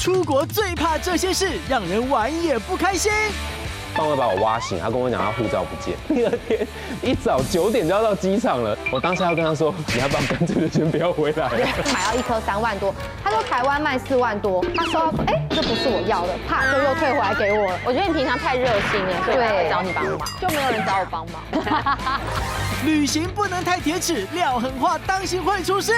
出国最怕这些事，让人玩也不开心。帮我把我挖醒，他跟我讲他护照不见。第二天一早9点就要到机场了，我当下要跟他说，你要不要干脆就先不要回来了？买到1颗3万多，他说台湾卖4万多，他说哎，这不是我要的，怕就又退回来给我了。我觉得你平常太热心了，所以才会找你帮忙，就没有人找我帮忙。旅行不能太铁齿，撂狠话当心会出事。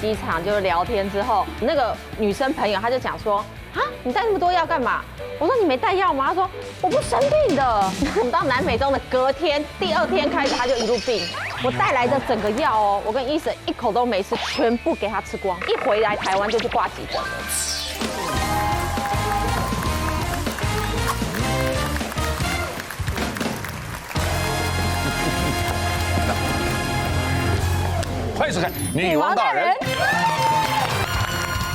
机场就是聊天之后，那个女生朋友她就讲说，啊，你带那么多药干嘛？我说你没带药吗？她说我不生病的。我们到南美洲的隔天，第2天开始她就一路病。我带来的整个药哦，我跟医生一口都没吃，全部给她吃光。一回来台湾就去挂急诊了。欢迎收看《女王大人》。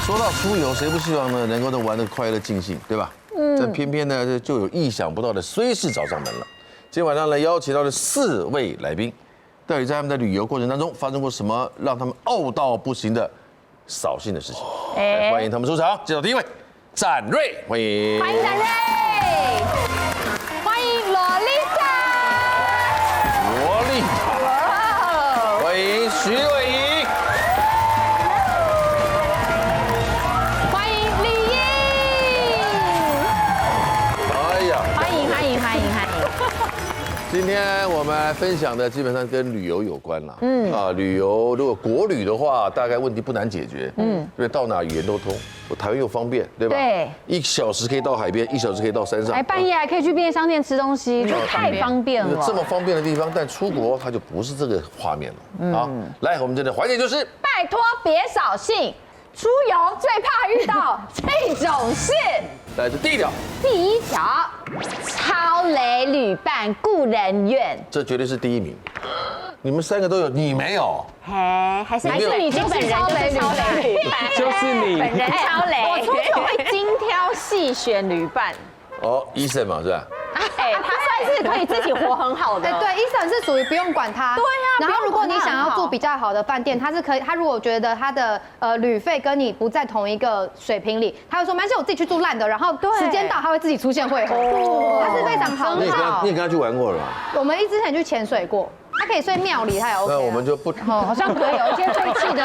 说到出游，谁不希望呢能够玩得快乐尽兴，对吧？但偏偏呢就有意想不到的衰事找上门了。今天晚上呢邀请到了4位来宾，到底在他们的旅游过程当中发生过什么让他们懊到不行的扫兴的事情？来欢迎他们出场。介绍第1位，展瑞，欢迎。欢迎展瑞，欢迎洛丽塔，罗丽塔，欢迎徐伟莹。今天我们来分享的基本上跟旅游有关啦。旅游如果国旅的话，大概问题不难解决。因为到哪语言都通，我台湾又方便，对吧？对，1小时可以到海边，1小时可以到山上，还半夜还可以去便利商店吃东西，就太方便了。这么方便的地方，但出国它就不是这个画面了。好，来，我们今天的环节就是拜托别扫兴，出游最怕遇到这种事。来自第1条，第1条，超雷旅伴顾人怨。这绝对是第1名。你们3个都有，你没有？还是你就本人超雷旅伴，就是你本人超雷。我出去会精挑细选旅伴。哦，医生嘛，是吧？哎，他算是可以自己活很好的。对，医生是属于不用管他。对呀。然后如果你想要住比较好的饭店，他是可以，他如果觉得他的旅费跟你不在同一个水平里，他会说没关系，我自己去住烂的，然后时间到他会自己出现会合，他是非常好的。你也跟他去玩过了吧？我们之前去潜水过。他可以睡庙里，他也 OK。那我们就不好像可以有一些废弃的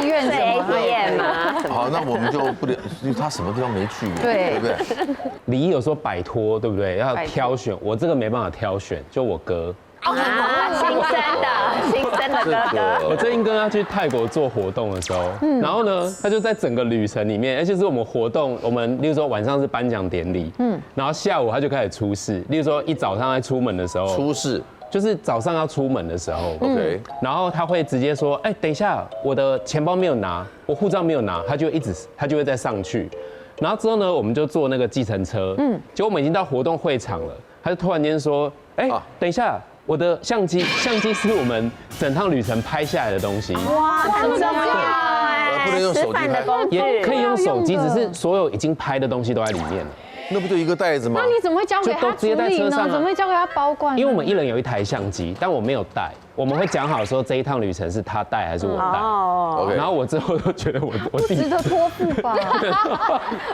医院什么嘛。好，那我们就不能，因为他什么地方没去过，对不对？李毅有说摆脱，对不对？要挑选，我这个没办法挑选，就我哥。新生的哥哥。我最近跟他去泰国做活动的时候，然后呢，他就在整个旅程里面，而且是我们活动，我们例如说晚上是颁奖典礼，然后下午他就开始出事，例如说一早上在出门的时候出事。就是早上要出门的时候 ，OK，然后他会直接说，哎，等一下，我的钱包没有拿，我护照没有拿，他就会再上去，然后之后呢，我们就坐那个计程车，结果我们已经到活动会场了，他就突然间说，哎，等一下，我的相机是我们整趟旅程拍下来的东西，哇，很重要哎，不能用手机拍，也可以用手机，只是所有已经拍的东西都在里面了。那不就一个袋子吗？那你怎么会交给他处理呢？怎么会交给他保管？因为我们1人有1台相机，但我没有带。我们会讲好说这一趟旅程是他带还是我带。哦。然后我之后都觉得我自己值得托付吧？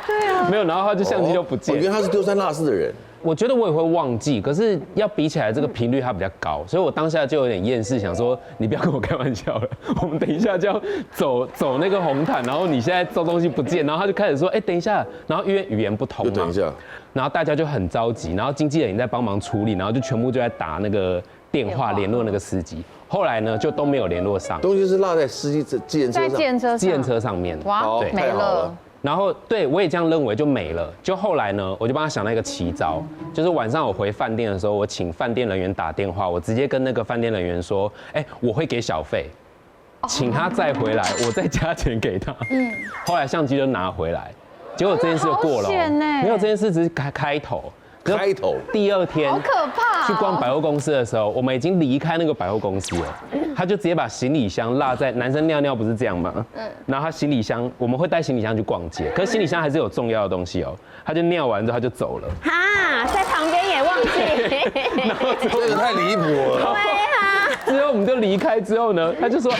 对啊。没有，然后他就相机就不见。因为他是丢三落四的人。我觉得我也会忘记，可是要比起来这个频率它比较高，所以我当下就有点厌世，想说你不要跟我开玩笑了，我们等一下就要走那个红毯，然后你现在收东西不见，然后他就开始说，哎，等一下，然后因为语言不通嘛，等一下，然后大家就很着急，然后经纪人也在帮忙处理，然后就全部就在打那个电话联络那个司机，后来呢就都没有联络上，东西是落在司机计程车上，计程车上面，哇，没了。然后对我也这样认为，就没了。就后来呢，我就帮他想到一个奇招，就是晚上我回饭店的时候，我请饭店人员打电话，我直接跟那个饭店人员说，哎，我会给小费，请他再回来，我再加钱给他。后来相机就拿回来，结果这件事就过了。没有，这件事只是开头。第2天，好可怕！去逛百货公司的时候，我们已经离开那个百货公司了，他就直接把行李箱落在男生尿尿不是这样吗？然后他行李箱，我们会带行李箱去逛街，可是行李箱还是有重要的东西哦。他就尿完之后他就走了。哈，在旁边也忘记。这个太离谱了。对啊。之后我们就离开之后呢，他就说，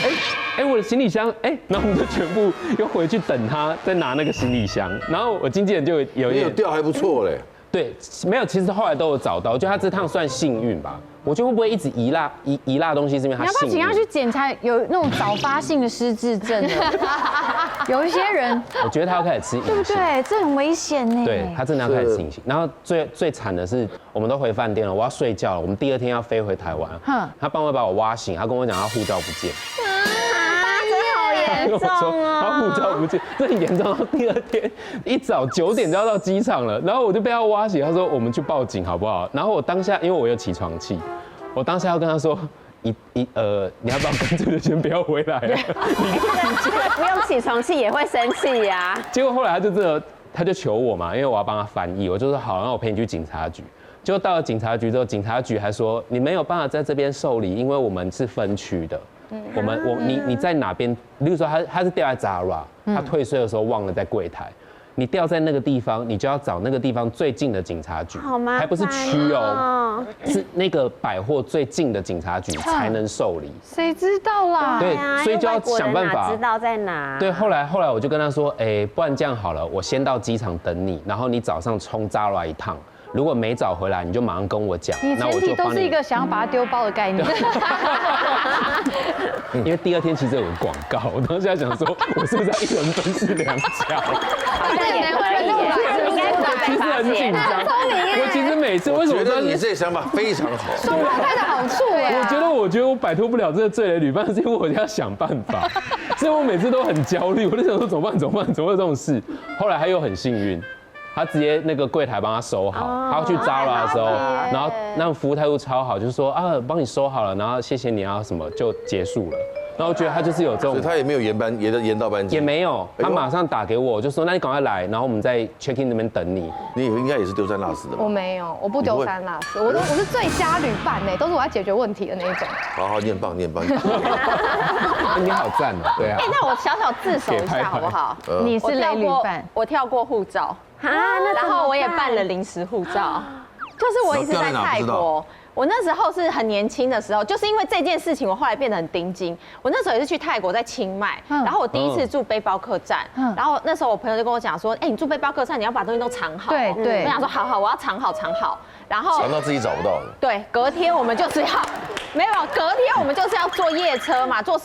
我的行李箱，然后我们就全部又回去等他，再拿那个行李箱。然后我经纪人就有没有掉还不错嘞。对，没有，其实后来都有找到，我觉得他这趟算幸运吧。我觉得会不会一直遗落东西，是因为他你要不要幸运？请他去检查有那种早发性的失智症的？有一些人，我觉得他要开始吃隐形，对不对？这很危险呢。对他真的要开始吃隐形。然后最惨的是，我们都回饭店了，我要睡觉了，我们第2天要飞回台湾。他帮我把我挖醒，他跟我讲他护照不见。严重哦，他护照不见，这很严重。到第2天一早9点就要到机场了，然后我就被他挖醒，他说我们去报警好不好？然后我当下因为我有起床气，我当下要跟他说，你要不要干脆就先不要回来了？不用起床气也会生气呀。结果后来他就求我嘛，因为我要帮他翻译，我就说好，那我陪你去警察局。结果到了警察局之后，警察局还说你没有办法在这边受理，因为我们是分区的。你在哪边？例如说他是掉在 Zara， 他退税的时候忘了在柜台，你掉在那个地方，你就要找那个地方最近的警察局，还不是区哦，是那个百货最近的警察局才能受理。谁知道啦？对，所以就要想办法。知道在哪？对，后来我就跟他说，不然这样好了，我先到机场等你，然后你早上冲 Zara 一趟。如果没找回来，你就马上跟我讲。你前提都是一个想要把它丢包的概念。因为第2天其实有个广告，我当时在想说，我是不是要1人分饰2角？好像也可以，应该不会被其实发很紧现。张。我其实每次为什么觉得你这想法非常好。双胞胎的好处哎。我觉得我摆脱不了这个罪的旅伴，是因为我要想办法，所以我每次都很焦虑，我就想说怎么办？怎么会有这种事？后来他又很幸运。他直接那个柜台帮他收好，他要去 Zara 的时候，然后那服务态度超好，就是说帮你收好了，然后谢谢你啊什么就结束了。然后我觉得他就是有这种，他也没有延到班机，也没有，他马上打给我，就说那你赶快来，然后我们在 check in 那边等你。你应该也是丢三落四的吧？我没有，我不丢三落四，我是最佳旅伴呢，都是我要解决问题的那一种。好，你很棒，你很棒。你好赞哦，对啊。那我小小自首一下好不好？你是雷旅伴，我跳过护照。然后我也办了临时护照，就是我也是在泰国。我那时候是很年轻的时候，就是因为这件事情，我后来变得很盯紧。我那时候也是去泰国，在清迈，然后我第一次住背包客栈，然后那时候我朋友就跟我讲说，你住背包客栈，你要把东西都藏好。对，我想说好，我要藏好。然后藏到自己找不到的。对，隔天我们就是要隔天我们就是要坐夜车嘛，坐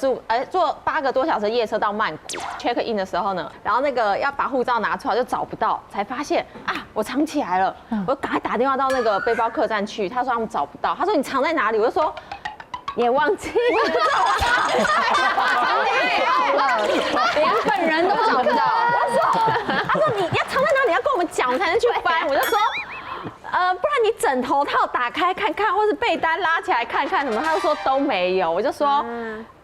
8个多小时夜车到曼谷 check in 的时候呢，然后那个要把护照拿出来就找不到，才发现我藏起来了，我就赶快打电话到那个背包客栈去，他说他们找不到，他说你藏在哪里？我就说也忘记了，连本人都找不到。他说你要藏在哪里？要跟我们讲，我才能去翻。我就说。不然你枕头套打开看看，或是被单拉起来看看什么？他就说都没有，我就说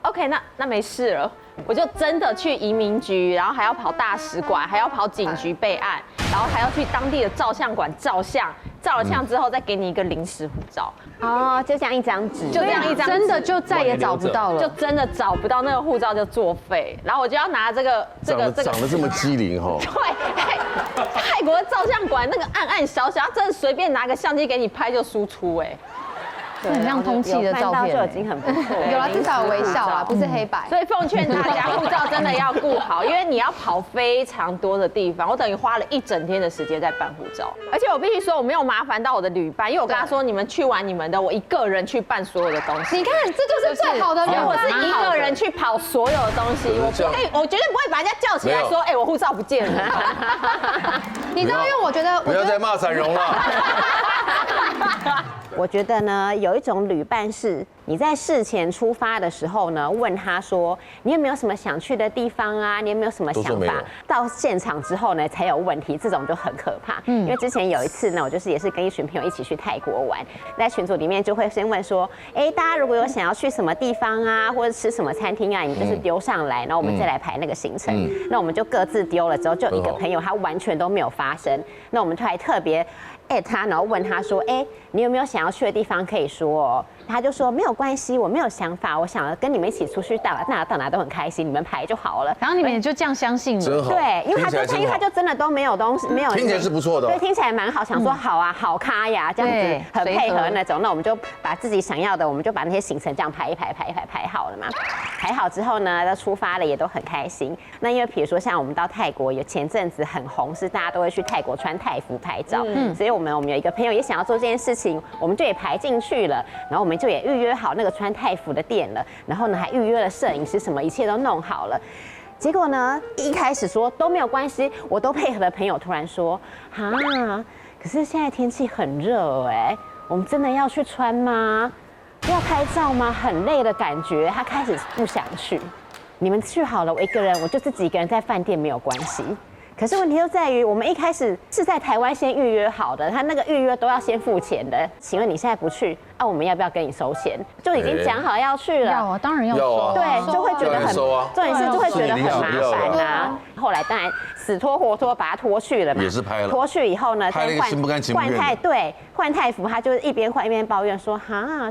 ，OK， 那没事了，我就真的去移民局，然后还要跑大使馆，还要跑警局备案，然后还要去当地的照相馆照相，照了相之后再给你一个临时护照。哦，就这样一张纸，就这样一张，真的就再也找不到了，就真的找不到那个护照就作废，然后我就要拿这个长得这么机灵哈。对，泰国的照相馆那个暗暗小小，他真的随便拿个相机给你拍就输出哎。很像通气的照片，就已经很不错。有了，至少有微笑啦，不是黑白。所以奉劝大家，护照真的要顾好，因为你要跑非常多的地方。我等于花了1整天的时间在办护照，而且我必须说我没有麻烦到我的旅伴，因为我跟他说你们去玩你们的，我一个人去办所有的东西。你看，这就是最好的旅伴。我是一个人去跑所有的东西，我绝对不会把人家叫起来说，我护照不见了。你知道，因为我觉得不要再骂闪荣了。我觉得呢，有一种旅伴是你在事前出发的时候呢，问他说你有没有什么想去的地方啊？你有没有什么想法？到现场之后呢，才有问题，这种就很可怕。因为之前有一次呢，我就是也是跟一群朋友一起去泰国玩，在群组里面就会先问说，大家如果有想要去什么地方啊，或者吃什么餐厅啊，你们就是丢上来，然后我们再来排那个行程。那我们就各自丢了之后，就一个朋友他完全都没有发声，那我们就还特别他，然后问他说，你有没有想要去的地方可以说哦？他就说没有关系，我没有想法，我想跟你们一起出去到哪都很开心，你们排就好了。然后你们也就这样相信了。真好。对，因为听起来他就真的都没有东西，没有。听起来是不错的。对，听起来蛮好，想说好啊，好咖呀，这样子很配合那种。那我们就把自己想要的，我们就把那些行程这样排好了嘛。排好之后呢，都出发了，也都很开心。那因为比如说像我们到泰国，有前阵子很红，是大家都会去泰国穿泰服拍照，所以我们有一个朋友也想要做这件事情，我们就也排进去了，然后我们就也预约好那个穿泰服的店了，然后呢还预约了摄影师，什么一切都弄好了。结果呢，一开始说都没有关系，我都配合的朋友突然说，可是现在天气很热哎，我们真的要去穿吗？要拍照吗？很累的感觉，他开始不想去。你们去好了，我一个人，我就自己一个人在饭店没有关系。可是问题就在于，我们一开始是在台湾先预约好的，他那个预约都要先付钱的。请问你现在不去，我们要不要跟你收钱？就已经讲好要去了。要啊，当然要收啊。对，就会觉得很，重点是就会觉得很麻烦啊。后来当然死拖活拖把他拖去了嘛，也是拍了。拖去以后呢，拍了一个心不甘情不愿。换泰服，他就一边换一边抱怨说，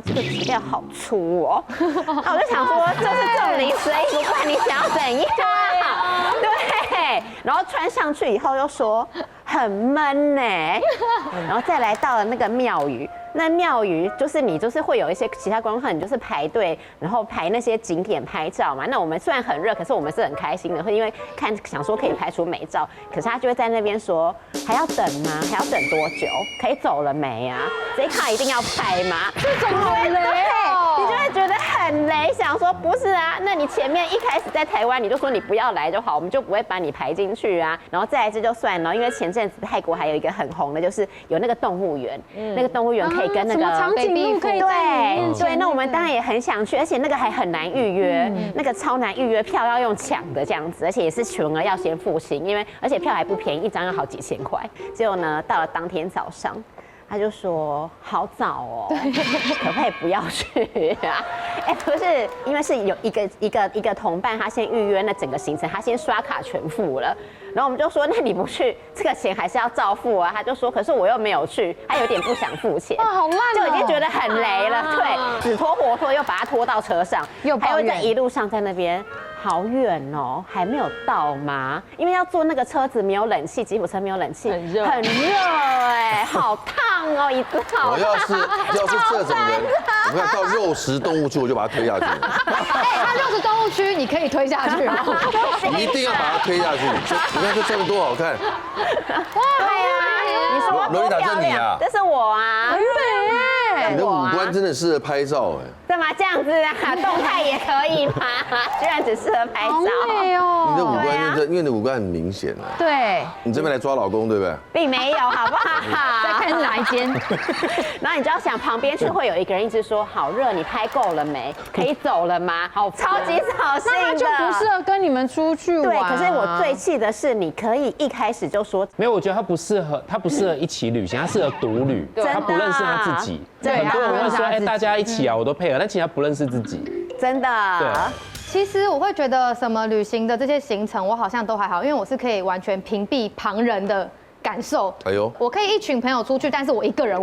这个皮料好粗哦。我就想说，就是这种临时的衣服，不然你想要怎样？对，然后穿上去以后又说很闷呢，然后再来到了那个庙宇。那庙宇就是你就是会有一些其他观光客，你就是排队，然后排那些景点拍照嘛。那我们虽然很热，可是我们是很开心的，会因为想说可以拍出美照。可是他就会在那边说还要等吗？还要等多久？可以走了没啊？这一卡一定要拍吗？这种好累哦，你就会觉得很累，想说不是啊，那你前面一开始在台湾你就说你不要来就好，我们就不会把你排进去啊。然后再来这就算了，因为前阵子泰国还有一个很红的，就是有那个动物园，那个动物园可以跟那个长颈鹿可以对，那我们当然也很想去，而且那个还很难预约，那个超难预约，票要用抢的这样子，而且也是全额要先付清，因为而且票还不便宜，一张要好几千块。结果呢，到了当天早上，他就说好早哦，可不可以不要去啊？不是，因为是有一个同伴，他先预约那整个行程，他先刷卡全付了。然后我们就说，那你不去，这个钱还是要照付啊。他就说，可是我又没有去，他有点不想付钱，好烂，就已经觉得很雷了。对，死拖活拖又把他拖到车上，还会在一路上在那边。好远哦，还没有到吗？因为要坐那个车子没有冷气，吉普车没有冷气，很热哎，好烫哦，椅子好烫。我要是这种人，我要到肉食动物区，我就把它推下去。他肉食动物区你可以推下去吗？一定要把它推下去。你看这真的多好看！对啊，你说罗丽塔，这你啊？这是我啊，很美哎，你的五官真的适合拍照哎。干嘛这样子啊？动态也可以吗？居然只适合拍照。好美哦！你的五官因为你的五官很明显啊。对，你这边来抓老公对不对？并没有，好不好？再看是哪一间。然后你就要想，旁边就会有一个人一直说：“好热，你拍够了没？可以走了吗？”好，超级扫兴的。那他就不适合跟你们出去玩。对，可是我最气的是，你可以一开始就说没有，我觉得他不适合一起旅行，他适合独旅，他不认识他自己。很多人会说，大家一起啊，我都配合，但其实他不认识自己。真的。对。其实我会觉得什么旅行的这些行程，我好像都还好，因为我是可以完全屏蔽旁人的感受。哎呦，我可以一群朋友出去，但是我一个人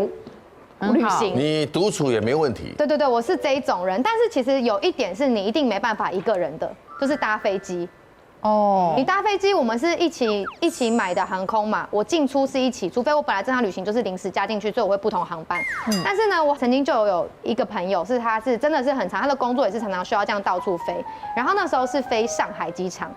旅行，你独处也没问题。对，我是这一种人。但是其实有一点是你一定没办法一个人的，就是搭飞机。哦，你搭飞机，我们是一起买的航空嘛，我进出是一起，除非我本来这趟旅行就是临时加进去，所以我会不同航班。但是呢，我曾经就有一个朋友，他是真的是很长，他的工作也是常常需要这样到处飞。然后那时候是飞上海机场，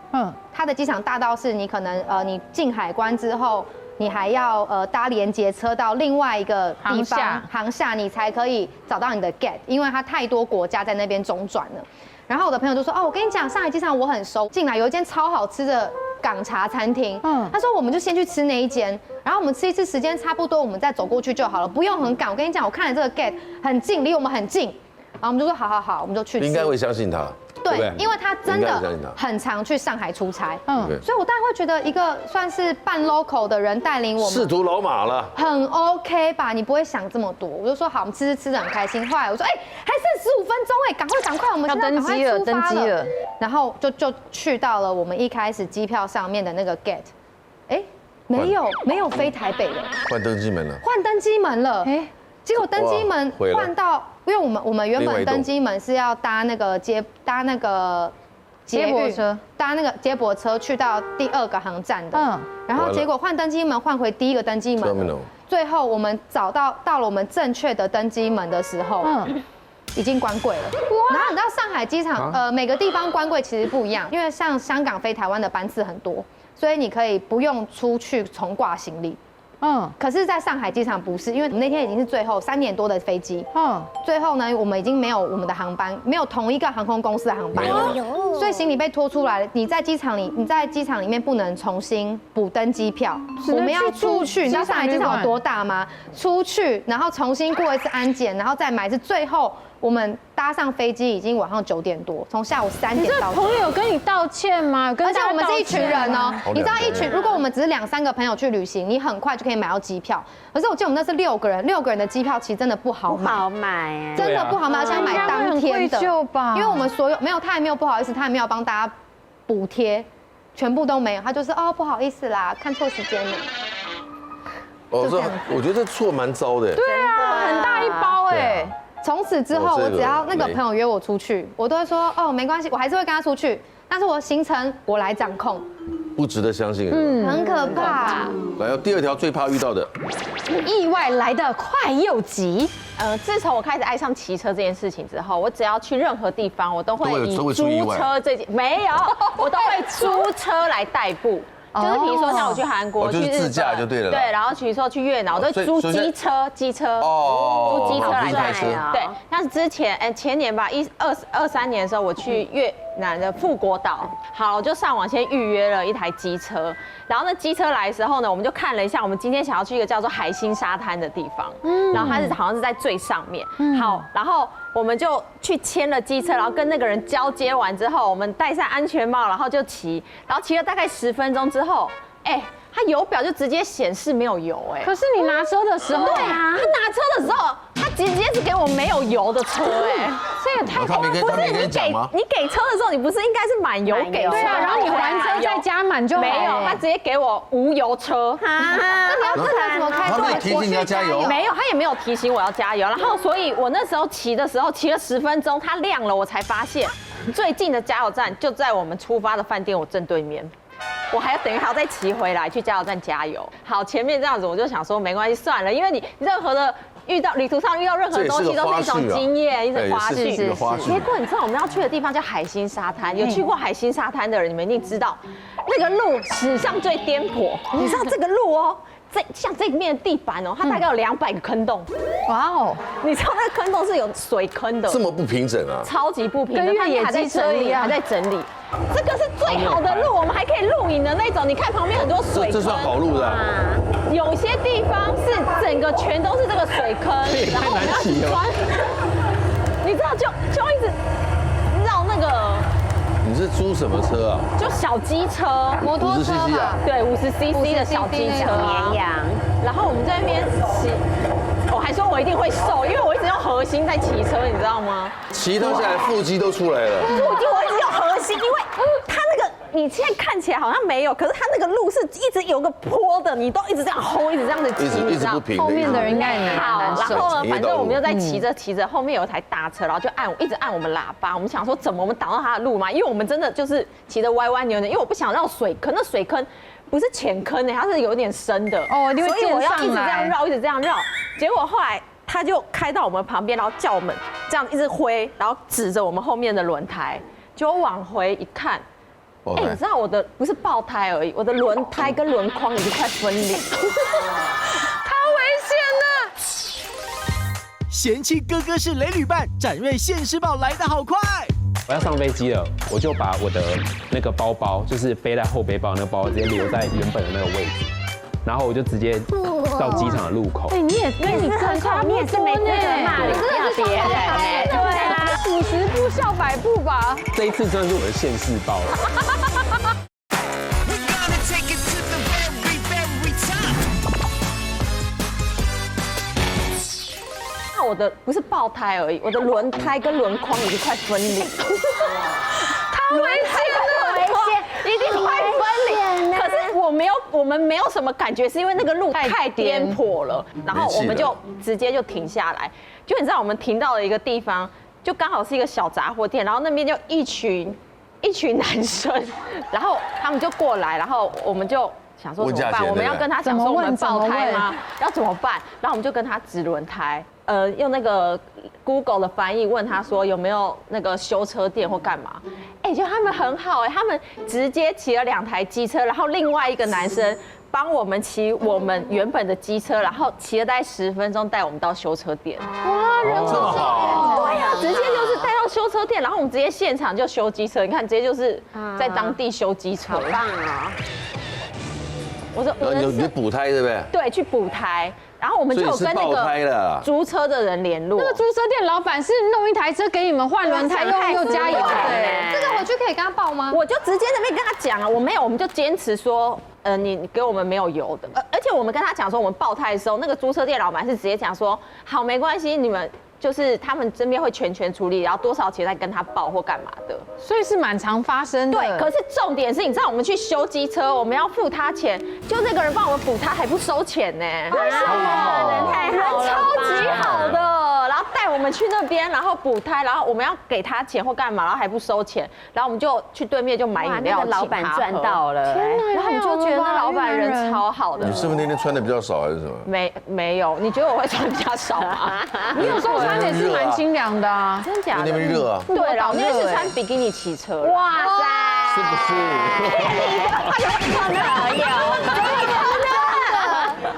他的机场大到是你可能你进海关之后，你还要搭连接车到另外一个地方航下，你才可以找到你的 gate， 因为它太多国家在那边中转了。然后我的朋友就说：“哦，我跟你讲，上海机场我很熟，进来有一间超好吃的港茶餐厅。他说我们就先去吃那一间，然后我们吃一次，时间差不多，我们再走过去就好了，不用很赶。我跟你讲，我看了这个 gate 很近，离我们很近。然后我们就说好，我们就去吃。应该会相信他。对，因为他真的很常去上海出差，所以我当然会觉得一个算是半 local 的人带领我们，仕途老马了，很 OK 吧？你不会想这么多。我就说好，我们吃得很开心。后来我说，还剩15分钟赶快，我们现在赶快出发了。然后就去到了我们一开始机票上面的那个 gate，没有飞台北的，换登机门了，换登机门了。结果登机门毁了换到，因为我们原本登机门是要搭那个接驳车，搭那个接驳车去到第2个航站的。然后结果换登机门换回第1个登机门，最后我们到了我们正确的登机门的时候，已经关柜了。然后你知道上海机场每个地方关柜其实不一样，因为像香港飞台湾的班次很多，所以你可以不用出去重挂行李。可是在上海机场不是，因为我们那天已经是最后3点多的飞机。最后呢，我们已经没有我们的航班，没有同一个航空公司的航班，所以行李被拖出来了。你在机场里面不能重新补登机票，我们要出去。你知道上海机场有多大吗？出去，然后重新过一次安检，然后再买一次。最后我们搭上飞机已经晚上9点多，从下午3点到。朋友有跟你道歉吗？而且我们是一群人哦，你知道如果我们只是2、3个朋友去旅行，你很快就可以买到机票。可是我记得我们那是6个人，6个人的机票其实真的不好买，真的不好买，而且要买当天的。因为我们所有没有，他也没有不好意思，他也没有帮大家补贴，全部都没有，他就是不好意思啦，看错时间了。我觉得这错蛮糟的。对啊，很大一包哎。从此之后，我只要那个朋友约我出去，我都会说没关系，我还是会跟他出去，但是我行程我来掌控。不值得相信，很可怕。来，第2条最怕遇到的，意外来得快又急。自从我开始爱上骑车这件事情之后，我只要去任何地方，我都会以租车没有，我都会租车来代步。就是比如说像我去韩国、去日本，自驾就对了。对，然后比如说去越南，我都租机车，租机车来开车。对，像之前前年吧，23年的时候，我去越南的富国岛，好，我就上网先预约了一台机车，然后那机车来的时候呢，我们就看了一下，我们今天想要去一个叫做海星沙滩的地方，然后它好像是在最上面，好，然后我们就去牵了机车，然后跟那个人交接完之后，我们戴上安全帽，然后就骑，然后骑了大概10分钟之后，它油表就直接显示没有油，可是你拿车的时候，对啊，他拿车的时候，他直接是给我没有油的车，这也太他没跟你讲吗？你给车的时候，你不是应该是满油给车，对啊，然后你还车再加满就好。没有，他直接给我无油车。那你要这台怎么开？他没有提醒你要加油，没有，他也没有提醒我要加油。然后，所以我那时候骑的时候，骑了10分钟，它亮了，我才发现最近的加油站就在我们出发的饭店我正对面。我还要再骑回来去加油站加油。好，前面这样子我就想说没关系算了，因为你任何的旅途上遇到任何东西都是一种经验，一种花絮。结果你知道我们要去的地方叫海星沙滩，有去过海星沙滩的人，你们一定知道那个路史上最颠簸。你知道这个路像这面的地板它大概有200个坑洞。哇哦！你知道那个坑洞是有水坑的，这么不平整啊！超级不平整，跟越野机车一样，还在整理。这个是最好的路，我们还可以露营的那种。你看旁边很多水坑，这算好路的。有些地方是整个全都是这个水坑，然后我们要穿，你知道就一直绕那个。你是租什么车啊？就小机车，摩托车吧？对，50cc 的小机车啊。然后我们在那边骑，我还说我一定会瘦，因为我一直用核心在骑车，你知道吗？骑到现在腹肌都出来了。我一直用核心，因为它那个你现在看起来好像没有，可是它那个路是一直有个坡的，你都一直这样 hold， 一直这样子骑，一直不平。后面的人应该也好，然后呢，反正我们就在骑着，后面有一台大车，然后就一直按我们喇叭。我们想说怎么我们挡到他的路嘛？因为我们真的就是骑着歪歪扭扭，因为我不想让水坑，那水坑不是浅坑它是有点深的哦，所以我要一直这样绕，一直这样绕。结果后来他就开到我们旁边，然后叫我们这样一直挥，然后指着我们后面的轮胎，结果往回一看。你知道我的不是爆胎而已，我的轮胎跟轮框已经快分离，太危险了！嫌弃哥哥是雷旅伴，展瑞现世报来得好快。我要上飞机了，我就把我的那个包包，就是背在后背包那个包包，直接留在原本的那个位置，然后我就直接到机场的入口。你也很靠，你也是没资格骂人家别人呢。对啊，50步笑100步吧。这一次真的是我的现世报了。我的不是爆胎而已，我的轮胎跟轮框已经快分离，太危险了，一定快分离。可是我没有我们没有什么感觉，是因为那个路太颠簸了，然后我们就直接就停下来。就你知道，我们停到了一个地方，就刚好是一个小杂货店，然后那边就一群男生，然后他们就过来，然后我们就想说怎么办？我们要跟他讲说我们爆胎吗？要怎么办？然后我们就跟他指轮胎，用那个 Google 的翻译问他说有没有那个修车店或干嘛？哎，就他们很好哎，他们直接骑了2台机车，然后另外一个男生帮我们骑我们原本的机车，然后骑了大概10分钟带我们到修车店。哇，人这么好。对呀，直接就是带到修车店，然后我们直接现场就修机车。你看，直接就是在当地修机车，好棒啊！我说，你补胎对不对？对，去补胎。然后我们就有跟那个租车的人联络。那个租车店老板是弄一台车给你们换轮胎，又加油。对，这个回去可以跟他报吗？我就直接那边跟他讲了，我没有，我们就坚持说，你给我们没有油的，而且我们跟他讲说，我们爆胎的时候，那个租车店老板是直接讲说，好，没关系，你们。就是他们这边会全权处理，然后多少钱再跟他报或干嘛的，所以是蛮常发生的。对，可是重点是，你知道我们去修机车，我们要付他钱，就那个人帮我们补，他还不收钱呢。人太好了，超级好的，然后带我们去那边，然后补胎，然后我们要给他钱或干嘛，然后还不收钱，然后我们就去对面就买饮料，老板赚到了。天哪，然后我们就觉得那老板人超好的。你是不是那天穿的比较少还是什么？没有，你觉得我会穿比较少吗？你有时候穿也是蛮清凉的啊，真假的？那边热啊。对了，我那天是穿比基尼骑车。哇塞，是不是？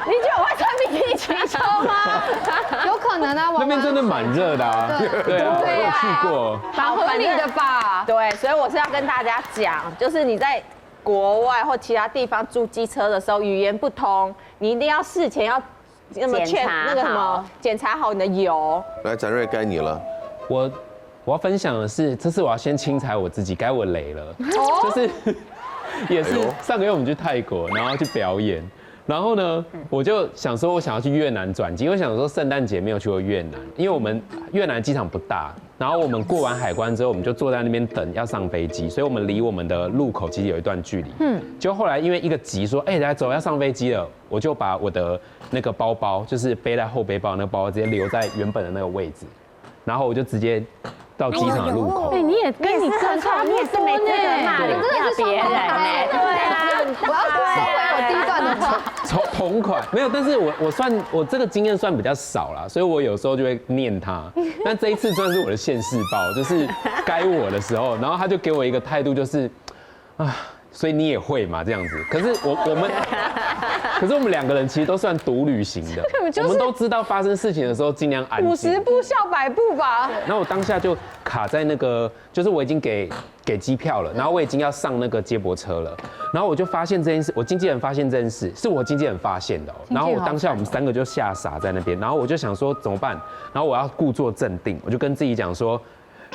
你觉得我会穿比基尼骑车吗？有可能啊，那边真的蛮热的啊。对啊，我有去过。蛮合理的吧？对，所以我是要跟大家讲，就是你在国外或其他地方租机车的时候，语言不通，你一定要事前要那么检查好你的油。来，展瑞该你了。我要分享的是，这次我要先清裁我自己，该我雷了。就是也是上个月我们去泰国，然后去表演。然后呢，我就想说，我想要去越南转机。我想说，圣诞节没有去过越南，因为我们越南机场不大。然后我们过完海关之后，我们就坐在那边等要上飞机，所以我们离我们的入口其实有一段距离。就后来因为一个急说，来走要上飞机了，我就把我的那个包包，就是背在后背包那个包包，直接留在原本的那个位置，然后我就直接到机场的入口。你也跟你哥差不多呢，你真的是别人呢。对啊，我要收回我第一段的话。同款没有，但是我这个经验算比较少啦，所以我有时候就会念他。但这一次算是我的现世报，就是该我的时候，然后他就给我一个态度，就是所以你也会嘛这样子。可是我们2个人其实都算独旅行的，我们都知道发生事情的时候尽量安静。50步笑100步吧。然后我当下就卡在那个，就是我已经给机票了，然后我已经要上那个接驳车了，然后我就发现这件事，我经纪人发现这件事，是我经纪人发现的哦。然后我当下我们3个就吓傻在那边，然后我就想说怎么办，然后我要故作镇定，我就跟自己讲说，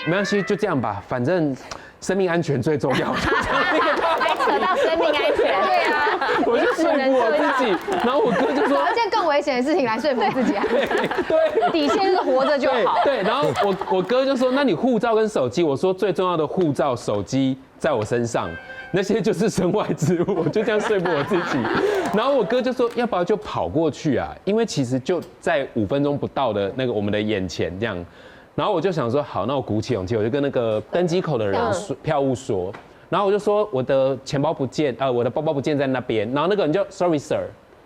没关系，就这样吧，反正生命安全最重要。还扯到生命安全，对啊，我就说服我自己，然后我哥就说找一件更危险的事情来说服自己啊。对，底线是活着就好。对，然后我哥就说，那你护照跟手机，我说最重要的护照、手机在我身上，那些就是身外之物，我就这样说服我自己。然后我哥就说，要不要就跑过去啊？因为其实就在5分钟不到的那个我们的眼前这样。然后我就想说，好，那我鼓起勇气，我就跟那个登机口的人说，票务说。然后我就说我的钱包不见，我的包包不见在那边。然后那个人就 Sorry sir，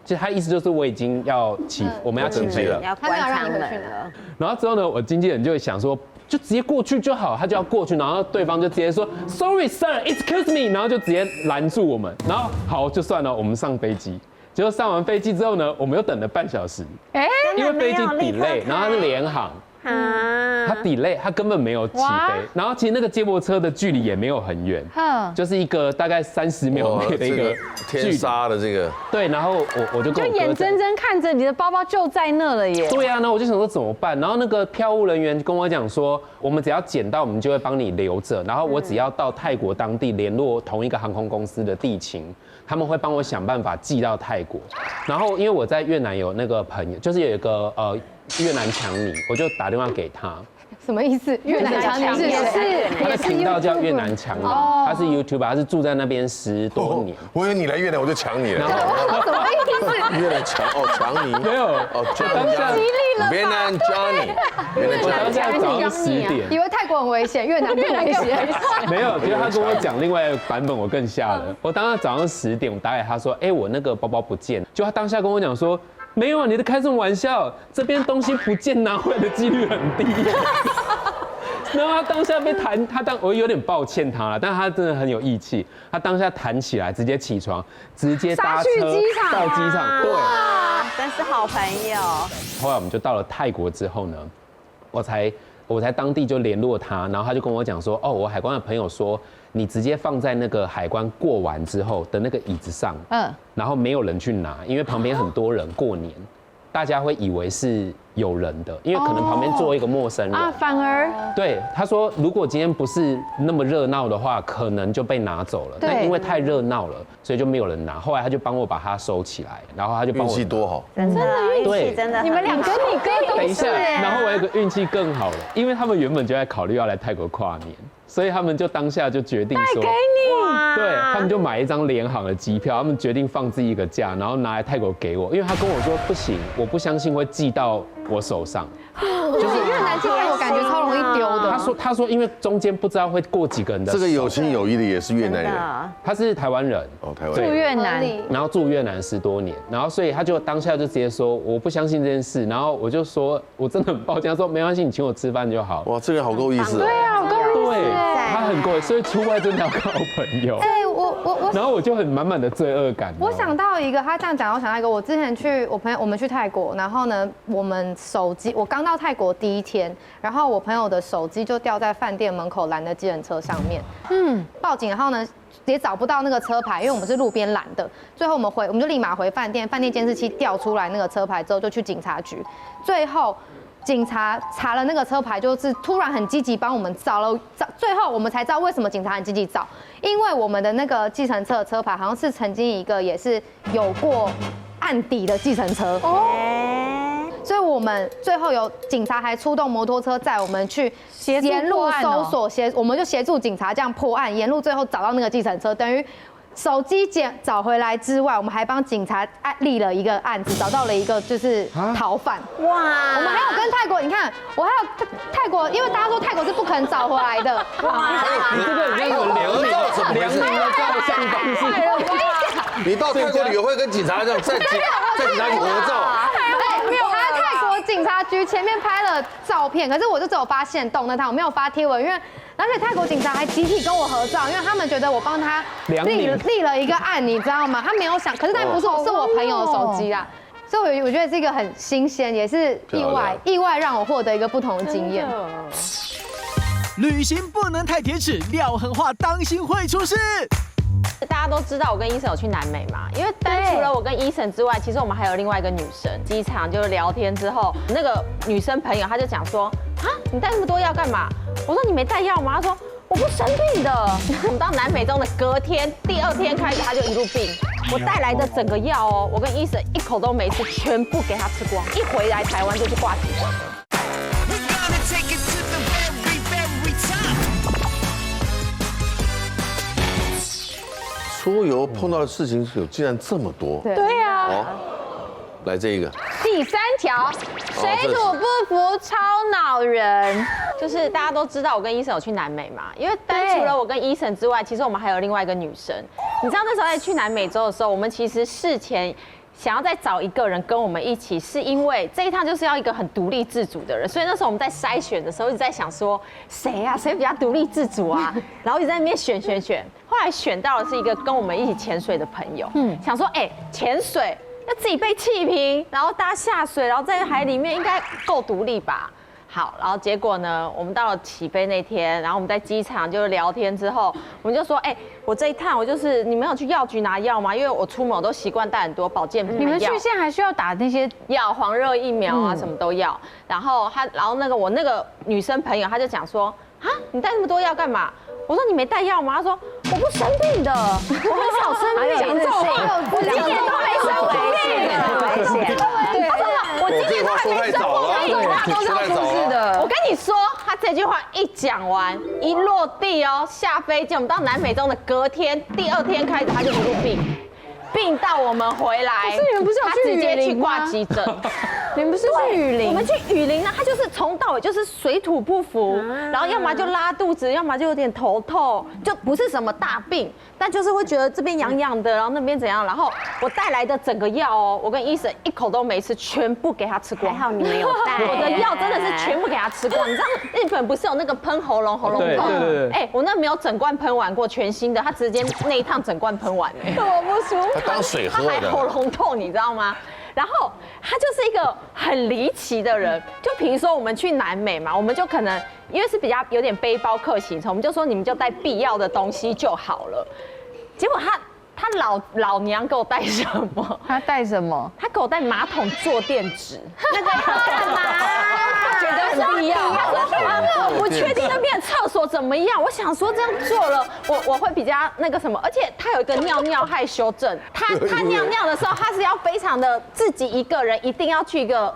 其实他意思就是我已经要我们要起飞了，要关舱门了。然后之后呢，我经纪人就想说，就直接过去就好，他就要过去，然后对方就直接说 Sorry sir, excuse me， 然后就直接拦住我们。然后好就算了，我们上飞机。结果上完飞机之后呢，我们又等了半小时，因为飞机 delay， 然后它是联航。他 delay， 他根本没有起飞，然后其实那个接驳车的距离也没有很远，就是一个大概30秒内的一个天杀的这个。对，然后我就跟我哥眼睁睁看着你的包包就在那了耶。对啊，那我就想说怎么办？然后那个票务人员跟我讲说，我们只要捡到，我们就会帮你留着，然后我只要到泰国当地联络同一个航空公司的地勤，他们会帮我想办法寄到泰国。然后因为我在越南有那个朋友，就是有一个越南强尼，我就打电话给他，什么意思？越南强尼是谁？他的频道叫越南强尼，他是 YouTuber， 他是住在那边10多年。我以为你来越南我就抢你了。什么意思？越南抢强尼没有当下越南 Johnny， 我当下早上10点，以为泰国很危险，越南不危险。没有，就是他跟我讲另外一个版本，我更吓人。我当时早上10点，我打给他说，我那个包包不见，就他当下跟我讲说。没有啊，你在开什么玩笑？这边东西不见拿回来的几率很低。然后他当下被弹，我有点抱歉他了，但他真的很有义气，他当下弹起来，直接起床，直接搭车到机场，对，真是好朋友。后来我们就到了泰国之后呢，我才当地就联络他，然后他就跟我讲说，我海关的朋友说，你直接放在那个海关过完之后的那个椅子上，然后没有人去拿，因为旁边很多人过年，大家会以为是有人的，因为可能旁边坐一个陌生人啊，反而对他说，如果今天不是那么热闹的话，可能就被拿走了。但因为太热闹了，所以就没有人拿。后来他就帮我把它收起来，然后他就帮我。运气多好，真的运对气真的。你们俩跟你哥都等一下，是然后我有个运气更好了，因为他们原本就在考虑要来泰国跨年，所以他们就当下就决定说，对他们就买一张联航的机票，他们决定放自己一个假，然后拿来泰国给我，因为他跟我说不行，我不相信会寄到我手上。就是越南机票，我感觉超容易丢的。他说，因为中间不知道会过几个人的手。这个有情有义的也是越南人，他是台湾人，台湾住越南，然后住越南10多年，然后所以他就当下就直接说我不相信这件事，然后我就说我真的很抱歉，他说没关系，你请我吃饭就好。哇，这个人好够意思。对啊，好够意思。对，他很够，所以出外真的要靠朋友。然后我就很满满的罪恶感。我想到一个，他这样讲，我想到一个，我之前我们去泰国，然后呢，我们手机，我刚到泰国第1天，然后我朋友的手机就掉在饭店门口拦的计程车上面，报警，然后呢也找不到那个车牌，因为我们是路边拦的，最后我们就立马回饭店，饭店监视器调出来那个车牌之后，就去警察局，最后。警察查了那个车牌，就是突然很积极帮我们找，最后我们才知道为什么警察很积极找，因为我们的那个计程车的车牌好像是曾经一个也是有过案底的计程车所以我们最后有警察还出动摩托车载我们去沿路搜索，我们就协助警察这样破案，沿路最后找到那个计程车，等于。手机找回来之外，我们还帮警察立了一个案子，找到了一个就是逃犯。哇！我们还有跟泰国，你看，我还有泰国，因为大家说泰国是不可能找回来的。哇！你这个很像什么良民的照相方式。你到泰国旅游会跟警察这样在警察局合照。没有，我还在泰国警察局前面拍了照片，可是我就只有发限动那趟，我没有发贴文，因为。而且泰国警察还集体跟我合照，因为他们觉得我帮他立了一个案，你知道吗？他没有想，可是那不是是我朋友的手机啦，所以我觉得这个很新鲜，也是意外让我获得一个不同的经验。旅行不能太铁齿，料狠话当心会出事。大家都知道我跟医生有去南美嘛，因为除了我跟医生之外，其实我们还有另外一个女生。机场就聊天之后，那个女生朋友她就讲说，你带那么多药干嘛？我说你没带药吗？她说我不生病的。我们到南美洲的隔天，第2天开始她就一路病。我带来的整个药我跟医生一口都没吃，全部给她吃光。一回来台湾就去挂急诊了。出游碰到的事情竟然这么多。对啊。好，来这一个。第3条，水土不服超恼人。就是大家都知道我跟医生有去南美嘛，因为除了我跟医生之外，其实我们还有另外一个女生。你知道那时候在去南美洲的时候，我们其实事前想要再找一个人跟我们一起，是因为这一趟就是要一个很独立自主的人，所以那时候我们在筛选的时候一直在想说谁比较独立自主啊，然后一直在那边选，后来选到的是一个跟我们一起潜水的朋友，想说潜水要自己背气瓶，然后大家下水，然后在海里面应该够独立吧。好，然后结果呢，我们到了起飞那天，然后我们在机场就聊天之后，我们就说，我这一趟我就是你们有去药局拿药吗？因为我出门我都习惯带很多保健品。你们去现在还需要打那些药，黄热疫苗啊，什么都要。然后我那个女生朋友，她就讲说，你带那么多药干嘛？我说你没带药吗？她说我不生病的，我很少生病，讲这种话，我今年都没生病。我今年都还没生过病，都是要出事的。我跟你说，他这句话一讲完，一落地哦，下飞机，我们到南美洲的隔天，第2天开始他就一路病到我们回来。可是你们不是有他去直接去雨林吗挂急诊？你们不是去雨林？我们去雨林呢，他就是从到尾就是水土不服，然后要么就拉肚子，要么就有点头痛，就不是什么大病，但就是会觉得这边痒痒的，然后那边怎样。然后我带来的整个药哦，我跟医生一口都没吃，全部给他吃光。还好你没有带，我的药真的是全部给他吃光。你知道日本不是有那个喷喉咙痛？对，哎，我那没有整罐喷完过，全新的，他直接那一趟整罐喷完哎，我不舒服。他当水喝的。他还喉咙痛，你知道吗？然后他就是一个很离奇的人，就比如说我们去南美嘛，我们就可能因为是比较有点背包客行程，我们就说你们就带必要的东西就好了。结果他老娘给我带什么？他带什么？他给我带马桶坐垫纸，那个要干嘛？他觉得很必要。我不确定那边的厕所怎么样，我想说这样做了，我会比较那个什么，而且他有一个尿尿害羞症，他尿尿的时候，他是要非常的自己一个人，一定要去一个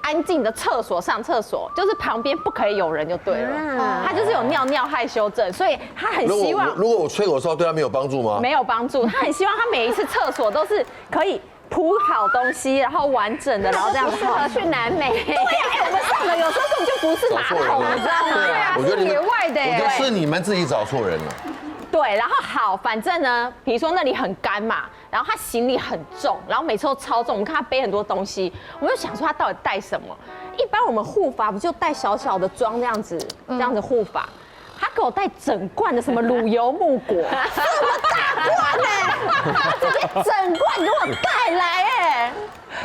安静的厕所上厕所，就是旁边不可以有人就对了。他就是有尿尿害羞症，所以他很希望。如果我吹口哨对他没有帮助吗？没有帮助，他很希望他每一次厕所都是可以铺好东西，然后完整的，然后这样适合去南美。对呀，我们上的有时候根本就不是马桶，你知道吗？对啊，是野外的耶。我觉得是你们自己找错人了。对，然后好，反正呢，比如说那里很干嘛，然后他行李很重，然后每次都超重，我们看他背很多东西，我们就想说他到底带什么？一般我们护发不就带小小的装这样子护发？他给我带整罐的什么乳油木果，这么大罐哎，他直接整罐给我带来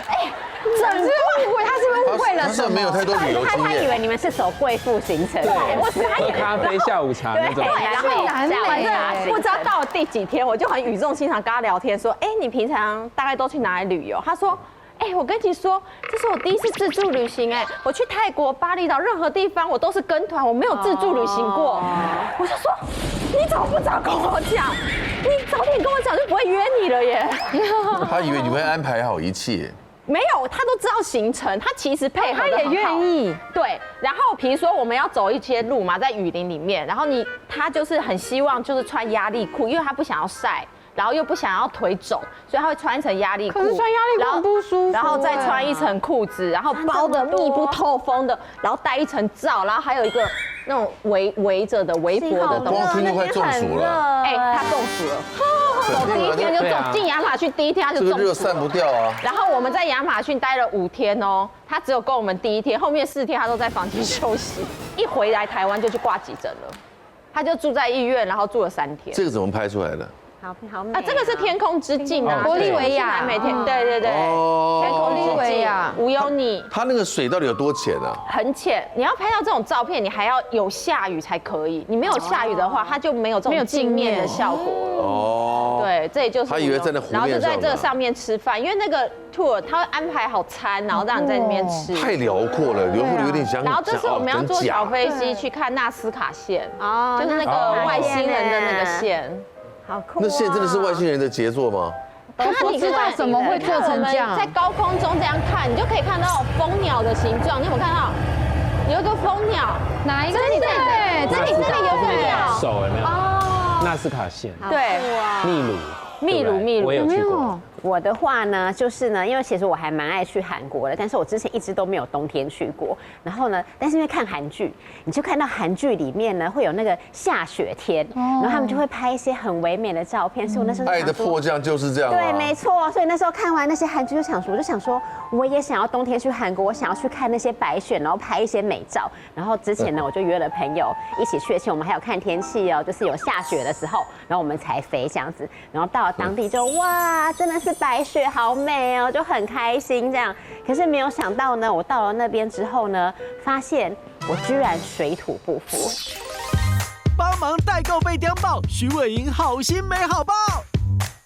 哎，整罐误会，他是不是误会了他是什么？没有太多旅游经他以为验。你们是走贵妇行程，我傻眼。喝咖啡、下午茶那种。然后南美耶不知道到了第几天，我就很语重心长跟他聊天说：“哎，你平常大概都去哪里旅游？”他说：“哎，我跟你说，这是我第一次自助旅行，哎，我去泰国、巴厘岛任何地方我都是跟团，我没有自助旅行过。”我就说：“你怎么不早跟我讲？你早点跟我讲就不会约你了耶。”他以为你会安排好一切。没有，他都知道行程，他其实配合得很好，他也愿意。对，然后比如说我们要走一些路嘛，在雨林里面，然后他就是很希望就是穿压力裤，因为他不想要晒，然后又不想要腿肿，所以他会穿一层压力裤。可是穿压力裤很不舒服。然后再穿一层裤子，然后包的密不透风的，然后戴一层罩，然后还有一个那种围着的围脖的东西。光听就快中暑了。哎，他中暑了。走第一天就中，进亚马逊第一天他就中暑了。这个热散不掉啊。然后我们在亚马逊待了5天哦，他只有跟我们第1天，后面4天他都在房间休息。一回来台湾就去挂急诊了，他就住在医院，然后住了3天。这个怎么拍出来的？好美啊，这个是天空之镜啊，玻利维亚南美天，对对对，天空之镜，无忧你。它那个水到底有多浅啊？很浅，你要拍到这种照片，你还要有下雨才可以。你没有下雨的话，它就没有这种镜面的效果了。哦，对，这也就是他以为在那湖面上，然后就在这上面吃饭，因为那个 tour 他会安排好餐，然后让你在那边吃。太辽阔了，有点像。然后这次我们要坐小飞机去看纳斯卡线，就是那个外星人的那个线。好酷。那线真的是外星人的杰作吗？我知道怎么会做成这样。在高空中这样看，你就可以看到蜂鸟的形状。你有没有看到？有一个蜂鸟，哪一个？这里有个鸟。手有没有？哦，纳斯卡线。对，秘鲁，我有去过。我的话呢，就是呢，因为其实我还蛮爱去韩国的，但是我之前一直都没有冬天去过。然后呢，但是因为看韩剧，你就看到韩剧里面呢会有那个下雪天，然后他们就会拍一些很唯美的照片。所以我那时候爱的迫降就是这样。对，没错。所以那时候看完那些韩剧，我就想说，我也想要冬天去韩国，我想要去看那些白雪，然后拍一些美照。然后之前呢，我就约了朋友一起去，而且我们还有看天气哦，就是有下雪的时候，然后我们才飞这样子。然后到了当地就哇，真的是白雪好美哦，就很开心这样。可是没有想到呢，我到了那边之后呢，发现我居然水土不服。帮忙代购被刁爆，徐伟莹好心没好报。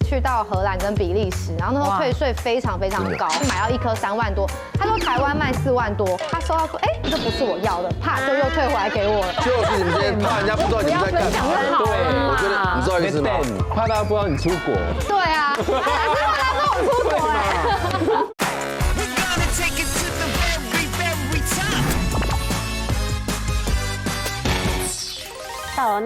去到荷兰跟比利时，然后那时候退税非常非常高，买到1颗3万多，他说台湾卖4万多，他收到说，哎，这不是我要的，怕就又退回来给我了。就是你们这些怕人家不知道你们在干嘛。对，我觉得你知道意思吗？怕大家不知道你出国。对啊，是怕他说我出国哎。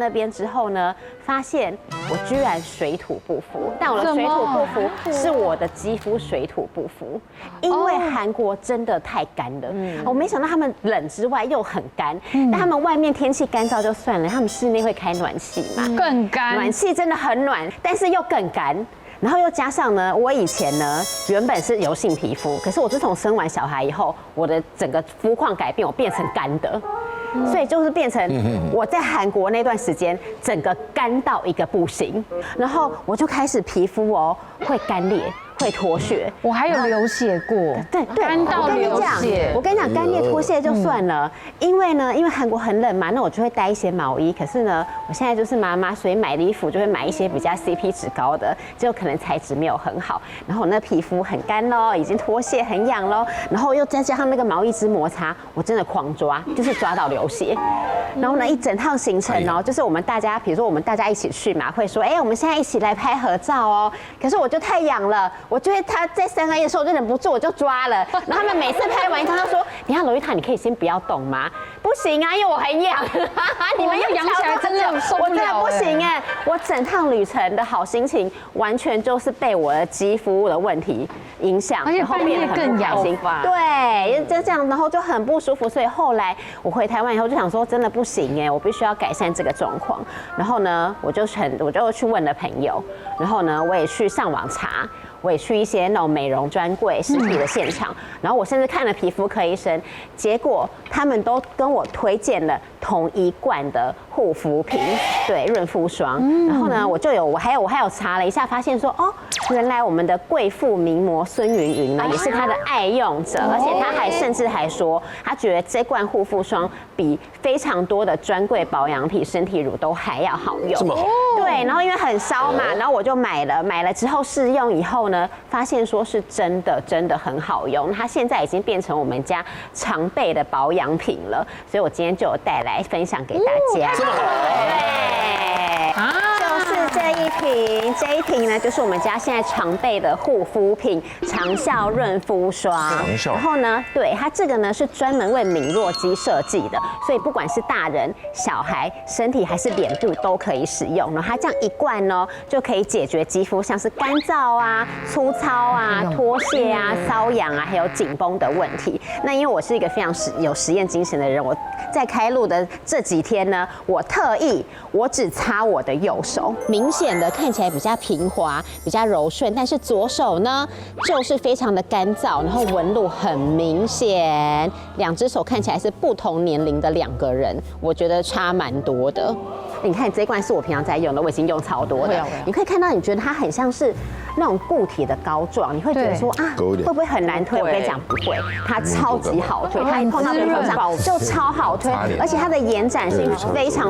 那边之后呢，发现我居然水土不服。但我的水土不服是我的肌肤水土不服，因为韩国真的太干了。我没想到他们冷之外又很干，但他们外面天气干燥就算了，他们室内会开暖气嘛，更干，暖气真的很暖，但是又更干。然后又加上呢，我以前呢原本是油性皮肤，可是我自从生完小孩以后，我的整个肤况改变，我变成干的。所以就是变成我在韩国那段时间，整个干到一个不行，然后我就开始皮肤会干裂。会脱屑，我还有流血过，对，干到流血。我跟你讲，干裂脱屑就算了，因为韩国很冷嘛，那我就会带一些毛衣。可是呢，我现在就是妈妈，所以买的衣服就会买一些比较 CP 值高的，就可能材质没有很好。然后我那皮肤很干咯，已经脱屑很痒咯，然后又再加上那个毛衣之摩擦，我真的狂抓，就是抓到流血。然后呢，一整趟行程就是我们大家，比如说我们大家一起去嘛，会说，我们现在一起来拍合照哦。可是我就太痒了。我觉得他在3A的时候，我就忍不住，我就抓了。然后他们每次拍完一趟，他说：“你看Lolita，你可以先不要动吗？”不行啊，因为我很痒。你们又痒起来真的受不了，我真的不行哎！我整趟旅程的好心情，完全就是被我的肌肤的问题影响，而且半夜更痒心。对，就这样，然后就很不舒服。所以后来我回台湾以后，就想说真的不行哎，我必须要改善这个状况。然后呢，我就去问了朋友，然后呢，我也去上网查。我也去一些那种美容专柜实体的现场，然后我甚至看了皮肤科医生，结果他们都跟我推荐了同一罐的护肤品，对，润肤霜。然后呢，我还有查了一下，发现说原来我们的贵妇名模孙芸芸呢，也是他的爱用者，而且他甚至还说，他觉得这罐护肤霜比非常多的专柜保养品、身体乳都还要好用。这么好？对，然后因为很烧嘛，然后我就买了之后试用以后呢，发现说是真的很好用，它现在已经变成我们家常备的保养品了，所以我今天就有带来分享给大家。这么好？对，就是这一瓶呢，就是我们家现在常备的护肤品长效润肤霜。长效。然后呢，对它这个呢是专门为敏弱肌设计的，所以不管是大人、小孩、身体还是脸部都可以使用。然后它这样一罐呢，就可以解决肌肤像是干燥啊、粗糙啊、脱屑啊、瘙痒啊，还有紧绷的问题。那因为我是一个非常有实验精神的人，我在开录的这几天呢，我只擦我的右手，明显的看起来比较平滑、比较柔顺，但是左手呢就是非常的干燥，然后纹路很明显，两只手看起来是不同年龄的2个人，我觉得差蛮多的。你看这一罐是我平常在用的，我已经用超多的。你可以看到，你觉得它很像是那种固体的膏状，你会觉得说会不会很难推？我跟你讲不会，它超级好推，它一碰到皮肤上就超好推，而且它的延展性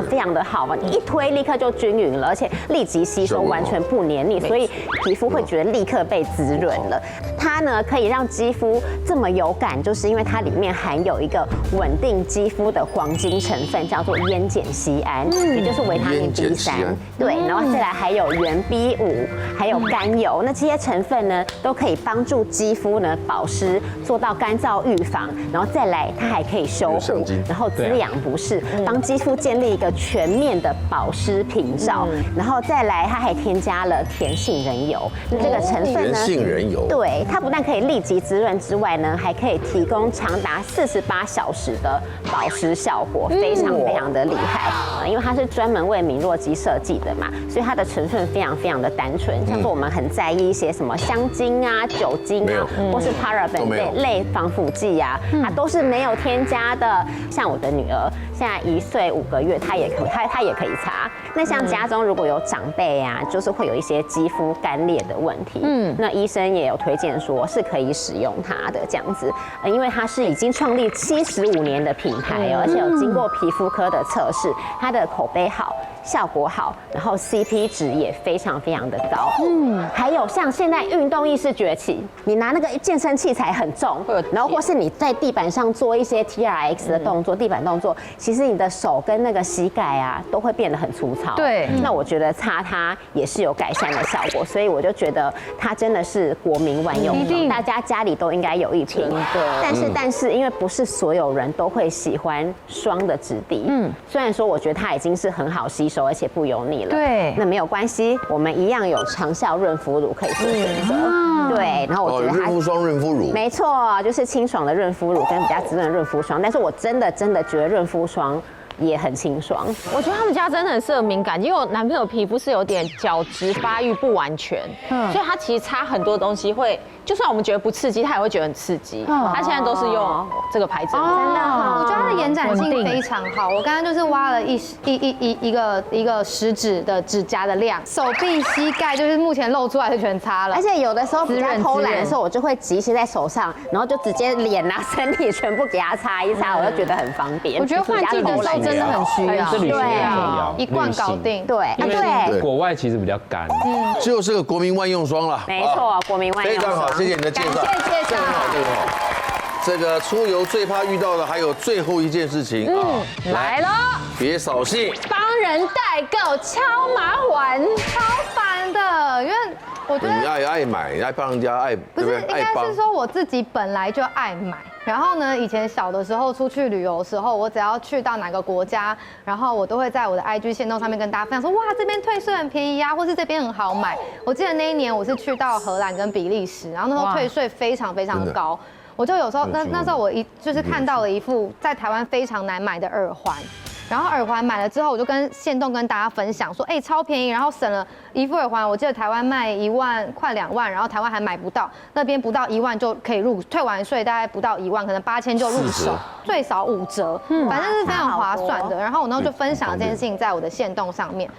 非常的好嘛，你一推立刻就均匀了，而且立即吸收，完全不黏腻，所以皮肤会觉得立刻被滋润了。它呢可以让肌肤这么有感，就是因为它里面含有一个稳定肌肤的黄金成分，叫做烟碱酰胺，也就是维他命 B3，对，然后再来还有原 B5，还有甘油，那这些成分呢都可以帮助肌肤呢保湿，做到干燥预防，然后再来它还可以修护，然后滋养不适，帮肌肤建立一个全面的保湿屏障，然后再来它还添加了甜杏仁油，那这个成分呢，甜杏仁油，对，它不但可以立即滋润之外呢，还可以提供长达48小时的保湿效果，非常的厉害。因为它是专门为敏弱肌设计的嘛，所以它的成分非常的单纯。像是我们很在意一些什么香精啊、酒精啊，或是 paraben 类防腐剂啊，它都是没有添加的。像我的女儿现在1岁5个月，她也可以擦。那像家中如果有长辈啊，就是会有一些肌肤干裂的问题，那医生也有推荐说是可以使用它的这样子，因为它是已经创立75年的品牌哦，而且有经过皮肤科的测试，它的口碑好，效果好，然后 CP 值也非常的高。还有像现在运动意识崛起，你拿那个健身器材很重，然后或是你在地板上做一些 TRX 的动作，地板动作，其实你的手跟那个膝盖啊都会变得很粗糙。对，那我觉得擦它也是有改善的效果，所以我就觉得它真的是国民万用品，大家家里都应该有一瓶。但是因为不是所有人都会喜欢霜的质地，虽然说我觉得它已经是很好吸收，而且不油腻了。对那没有关系，我们一样有长效润肤乳可以做选择。对，然后我觉得润肤霜、润肤乳，没错，就是清爽的润肤乳跟比较滋润的润肤霜。但是我真的觉得润肤霜也很清爽。我觉得他们家真的很适合敏感，因为我男朋友皮肤是有点角质发育不完全，所以他其实擦很多东西会，就算我们觉得不刺激，他也会觉得很刺激。他现在都是用这个牌子，真的，我觉得它的延展性非常好。我刚刚就是挖了一个食指的指甲的量，手臂、膝盖就是目前露出来的全擦了。而且有的时候比较偷懒的时候，我就会集些在手上，然后就直接脸啊、身体全部给它擦一擦，我就觉得很方便。我觉得换季的时候真的很需要，这旅行也很重要，一罐搞定。对，因为对，国外其实比较干，就是个国民万用霜了。没错，国民万用霜。非常好，谢谢你的介绍，感谢介绍，这个很好，这个很好。这个出游最怕遇到的还有最后一件事情啊，来了，别扫兴，帮人代购超麻烦，超烦的，因为我觉得你爱买，爱帮人家爱，不是，对不对？应该是说我自己本来就爱买。然后呢，以前小的时候出去旅游的时候，我只要去到哪个国家，然后我都会在我的 IG 限动上面跟大家分享说，哇，这边退税很便宜啊，或是这边很好买。我记得那一年我是去到荷兰跟比利时，然后那时候退税非常非常的高。我就有时候那时候我就是看到了一副在台湾非常难买的耳环。然后耳环买了之后，我就跟限动跟大家分享说，超便宜，然后省了一副耳环，我记得台湾卖1万快2万，然后台湾还买不到，那边不到1万就可以入，退完税大概不到1万，可能8000就入手，最少5折，反正是非常划算的。然后我那时候就分享这件事情在我的限动上面。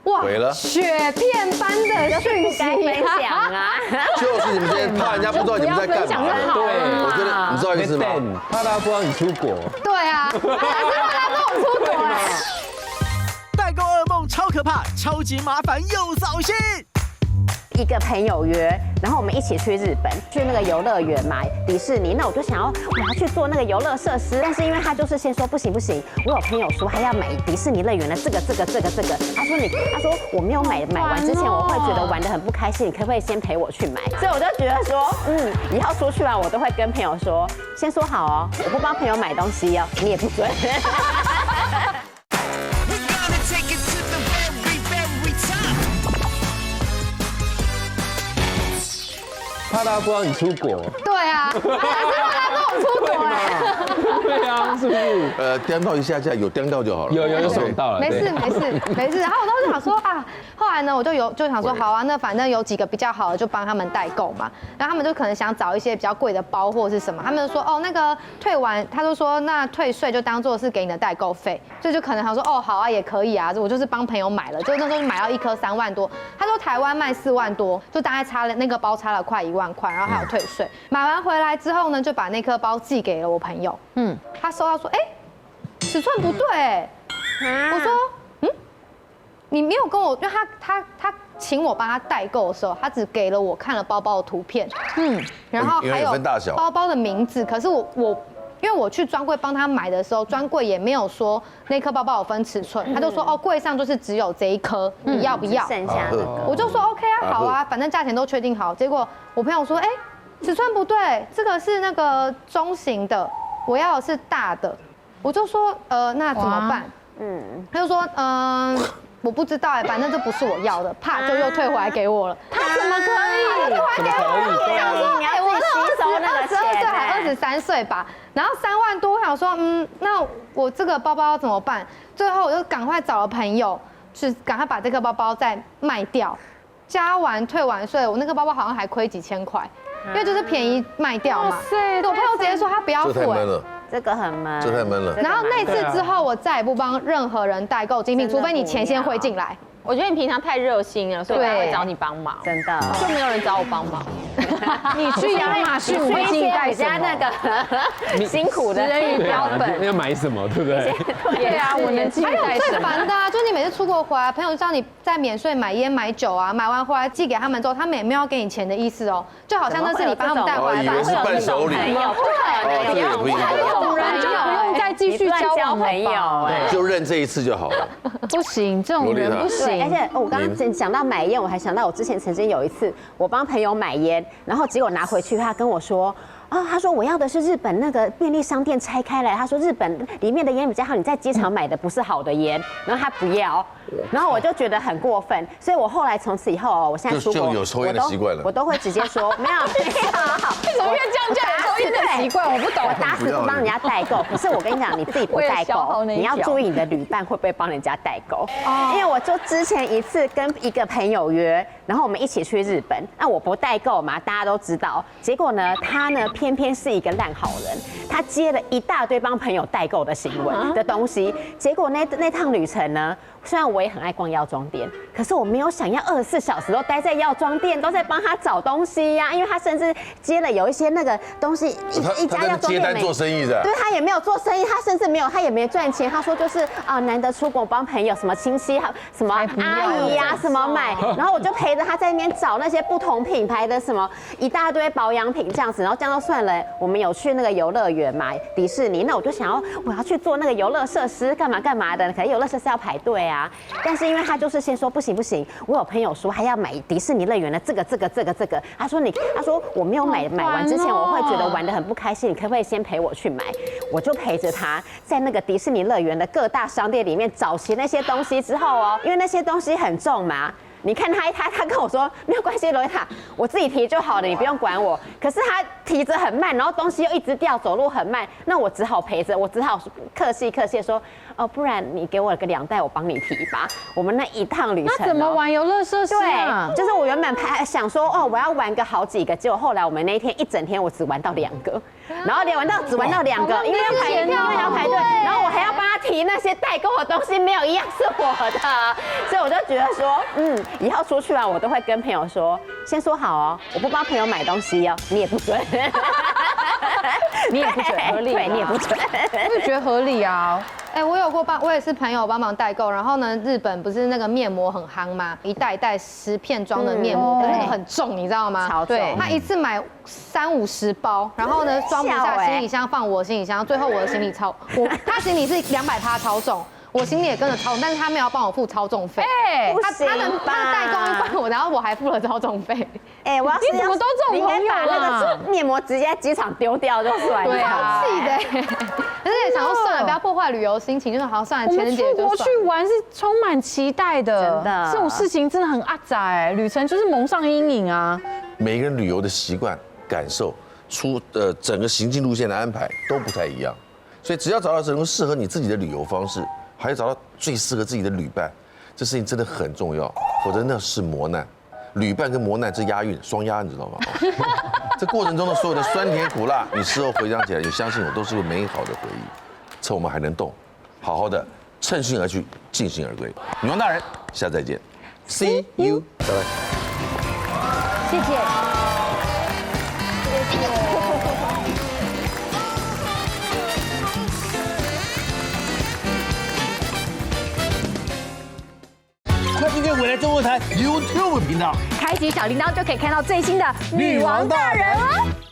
哇，雪片般的讯息，分享啊！就是你们这些怕人家不知道你们在干嘛，对，我觉得你知道意思吗？怕大家不知道你出国。对啊，但是怕他跟我出国哎。代购噩梦超可怕，超级麻烦又扫兴。一个朋友约，然后我们一起去日本，去那个游乐园嘛，迪士尼。那我就想要我要去做那个游乐设施，但是因为他就是先说不行，我有朋友说他要买迪士尼乐园的这个。他说我没有买完之前我会觉得玩得很不开心，你可不可以先陪我去买？所以我就觉得说，以后出去玩我都会跟朋友说，先说好哦，我不帮朋友买东西哦，你也不准。怕大家不知道你出国。对啊，但是怕他跟我出国哎。对啊，是不是？颠到一下下，有颠到就好了。有爽到了。没事。然后我当时想说啊，后来呢，我就想说好啊，那反正有几个比较好的就帮他们代购嘛。然后他们就可能想找一些比较贵的包或是什么，他们就说哦那个退完，他就说那退税就当做是给你的代购费，所以就可能想说哦好啊也可以啊，我就是帮朋友买了，就那时候买到一颗3万多，他说台湾卖4万多，就大概差了那个包差了快1万块，然后还有退税。买完回来之后呢，就把那颗包寄给了我朋友，他收到说尺寸不对，我说你没有跟我，因为他请我帮他代购的时候，他只给了我看了包包的图片，然后还有包包的名字，可是因为我去专柜帮他买的时候，专柜也没有说那颗包包有分尺寸，他就说哦柜上就是只有这一颗，你要不要？剩下那个，我就说 OK 啊，好啊，反正价钱都确定好。结果我朋友说尺寸不对，这个是那个中型的，我要的是大的。我就说那怎么办？他就说我不知道反正这不是我要的，啪就又退回来给我了。他怎么可以？退回来给我了？我想说，你要自己吸收那个22岁还23岁吧，然后3万多，我想说那我这个包包怎么办？最后我就赶快找了朋友，是赶快把这个包包再卖掉，加完退完税，我那个包包好像还亏几千块。因为就是便宜卖掉嘛，我朋友直接说他不要付，这个很闷，这太闷了。然后那次之后，我再也不帮任何人代购精品，除非你钱先汇进来。我觉得你平常太热心了，所以大家会找你帮忙，真的就没有人找我帮忙。你去亚马逊会自己带什么？那个辛苦的人与标本，要买什么，对不对？对啊，我能自己带什么？还有最烦的啊，就是你每次出国回来，朋友叫你在免税买烟买酒啊，买完回来寄给他们之后，他们也没有要给你钱的意思哦，就好像那是你帮他们带回来的，以为是伴手礼，不可能，这也不应该。这种人就不用用再继续交往朋友哎，就认这一次就好了。不行，这种人不对，行。而且我刚刚讲到买烟，我还想到我之前曾经有一次，我帮朋友买烟，然后结果拿回去，他跟我说。他说我要的是日本那个便利商店拆开来，他说日本里面的烟比较好，你在机场买的不是好的烟，然后他不要，然后我就觉得很过分，所以我后来从此以后，我现在出国就有抽烟的习惯了，我都会直接说没有，为什么越这样就有抽烟的习惯？我不懂，我打死不帮人家代购，可是我跟你讲，你自己不代购，你要注意你的旅伴会不会帮人家代购，因为我就之前一次跟一个朋友约，然后我们一起去日本，那我不代购嘛，大家都知道，结果呢，他呢偏偏是一个烂好人，他接了一大堆帮朋友代购的行为的东西，结果那趟旅程呢，虽然我也很爱逛药妆店，可是我没有想要24小时都待在药妆店，都在帮他找东西呀，因为他甚至接了有一些那个东西，一家药妆店接单做生意的，对他也没有做生意，他甚至没有，他也没赚钱，他说就是难得出国帮朋友什么亲戚什么阿姨呀什么买，然后我就陪着他在那边找那些不同品牌的什么一大堆保养品这样子，然后这样就算了。我们有去那个游乐园嘛，迪士尼，那我就想要我要去做那个游乐设施干嘛干嘛的，可是游乐设施要排队啊。但是因为他就是先说不行不行，我有朋友说还要买迪士尼乐园的这个，他说我没有买完之前我会觉得玩得很不开心，你可不可以先陪我去买？我就陪着他在那个迪士尼乐园的各大商店里面找齐那些东西之后因为那些东西很重嘛。你看他跟我说没有关系，罗丽塔，我自己提就好了，你不用管我。可是他提着很慢，然后东西又一直掉，走路很慢，那我只好陪着，我只好客气地说，不然你给我个2袋，我帮你提吧。我们那一趟旅程，那怎么玩游乐设施啊？对，就是我原本想说我要玩个好几个，结果后来我们那一天一整天我只玩到2个，然后只玩到2个，因为要排队，然后我还要帮他提那些代购的东西，没有一样是我的，所以我就觉得说，以后出去玩我都会跟朋友说，先说好我不帮朋友买东西你也不准，你也不准合理，对，你也不准，我也觉得合理啊。我也是朋友帮忙代购，然后呢，日本不是那个面膜很夯吗？一袋一袋10片装的面膜，那个很重，你知道吗？超重。他一次买30-50包，然后呢装不下行李箱，放我行李箱，最后我的行李他行李是200%超重。我行李也跟着超重，但是他没有帮我付超重费。他的代购一帮我，然后我还付了超重费。我要你怎么都这种朋友啊？把那个面膜直接在机场丢掉就算了。对啊，气的。但是也想说算了，不要破坏旅游心情，就是好算了，情人节就算了。我们出国去玩是充满期待的，真的，这种事情真的很阿宅，旅程就是蒙上阴影啊。每个人旅游的习惯、感受、整个行进路线的安排都不太一样，所以只要找到能够适合你自己的旅游方式。还要找到最适合自己的旅伴，这事情真的很重要，否则那是磨难。旅伴跟磨难这押韵，双押，你知道吗？这过程中的所有的酸甜苦辣，你事后回想起来，你相信我，都是个美好的回忆。趁我们还能动，好好的趁虚而去，尽兴而归。女王大人，下次再见 ，See you， 拜拜。谢谢。快订阅未来中文台 YouTube 频道，开启小铃铛就可以看到最新的女王大人哦。